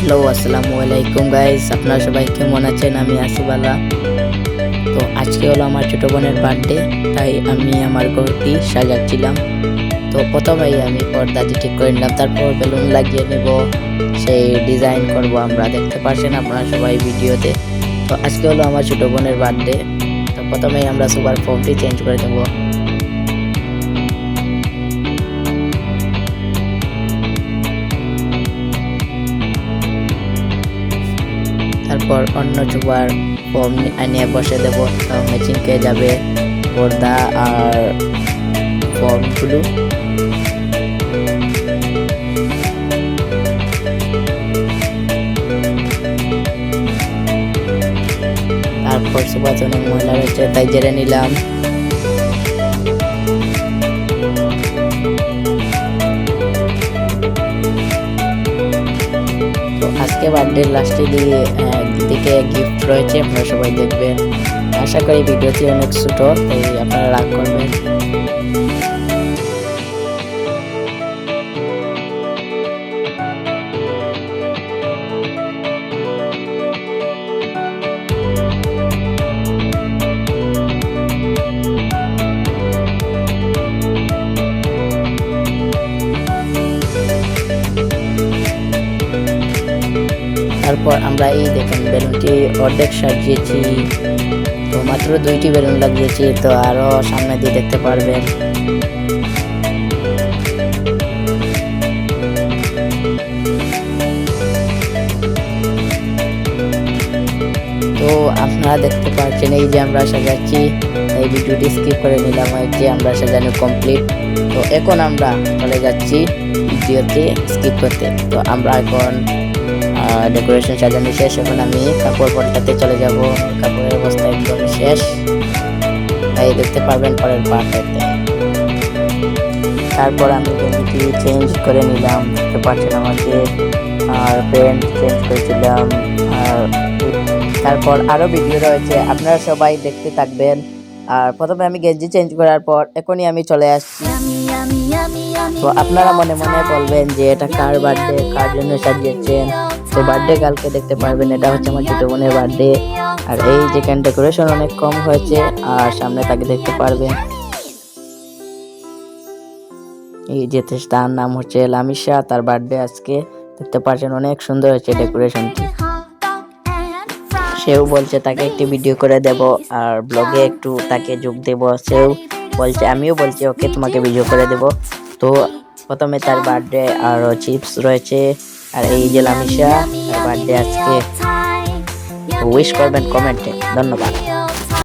Hello আসসালামু আলাইকুম guys, আপনারা সবাই কেমন আছেন? আমি আছি ভালো। তো আজকে হলো আমার ছোট বোনের বার্থডে, তাই আমি আমার ঘরটি সাজাচ্ছিলাম। তো প্রথমেই আমি পর্দাটি ঠিক করে নিলাম, তারপর বেলুন লাগিয়ে নেব, সেই ডিজাইন করব। আমরা দেখতে পাচ্ছেন আপনারা সবাই ভিডিওতে। তো আজকে হলো আমার ছোট বোনের বার্থডে, তো প্রথমেই আমরা সুপার ফর্মটি চেঞ্জ করে দেবো। তারপর অন্য চুবার ফর্ম আনিয়ে বসে দেব, তো ম্যাচিংকে যাবে পর্দা আর ফর্মগুলো। তারপর সুপার অনেক ময়লা রয়েছে, তাই জেনে নিলাম। আজকে বার্থডে লাস্টে দিকে গিফট রয়েছে, আপনারা সবাই দেখবেন। আশা করি ভিডিওটি অনেক ছোট, তাই আপনারা রাগ করবেন। তারপর আমরা এই দেখেন বেলুনটি অর্ধেক সাজিয়েছি, তো মাত্র 2টি বেলুন লাগিয়েছি, তো আরো সামনে দিয়ে দেখতে পারবেন। তো আপনারা দেখতে পাচ্ছেন এই যে আমরা সাজাচ্ছি, এই ভিডিওটি স্কিপ করে নিলাম। যে আমরা সাজানো কমপ্লিট, তো এখন আমরা চলে যাচ্ছি ভিডিওতে স্কিপ করতে। তো আমরা এখন ডেকোরেশন সাজানো শেষ, এখন আমি কাপড় পাল্টাতে চলে যাব। কাপড়ের অবস্থা একদম শেষ, তাই দেখতে পারবেন পরের পার্টটাতে। তারপর আমি গেঞ্জিটি চেঞ্জ করে নিলাম, দেখতে পাচ্ছেন আমাকে, আর প্যান্ট চেঞ্জ করেছিলাম। আর তারপর আরো ভিডিও রয়েছে, আপনারা সবাই দেখতে থাকবেন। আর প্রথমে আমি গেঞ্জি চেঞ্জ করার পর এখনই আমি চলে আসছি। তো আপনারা মনে মনে বলবেন যে এটা কার বার্থডে, কার জন্য সাজিয়েছেন। তো বার্থডে কালকে দেখতে পারবেন, এটা হচ্ছে আমার ছোট বোনের বার্থডে। আর এই যেখানে ডেকোরেশন অনেক কম হয়েছে, আর সামনে তাকে দেখতে পারবেন। এই যে তার নাম হচ্ছে লামিশা, তার বার্থডে আজকে। দেখতে পাচ্ছেন অনেক সুন্দর হয়েছে ডেকোরেশনটি। সেও বলছে তাকে একটি ভিডিও করে দেব, আর ব্লগে একটু তাকে যোগ দেব। সেও বলছে, আমিও বলছি ওকে তোমাকে ভিডিও করে দেব। তো প্রথমে তার বার্থডে আর চিপস রয়েছে, আর এই যে লামিশা, তার বার্থডে আজকে। উইশ করবেন কমেন্টে। ধন্যবাদ।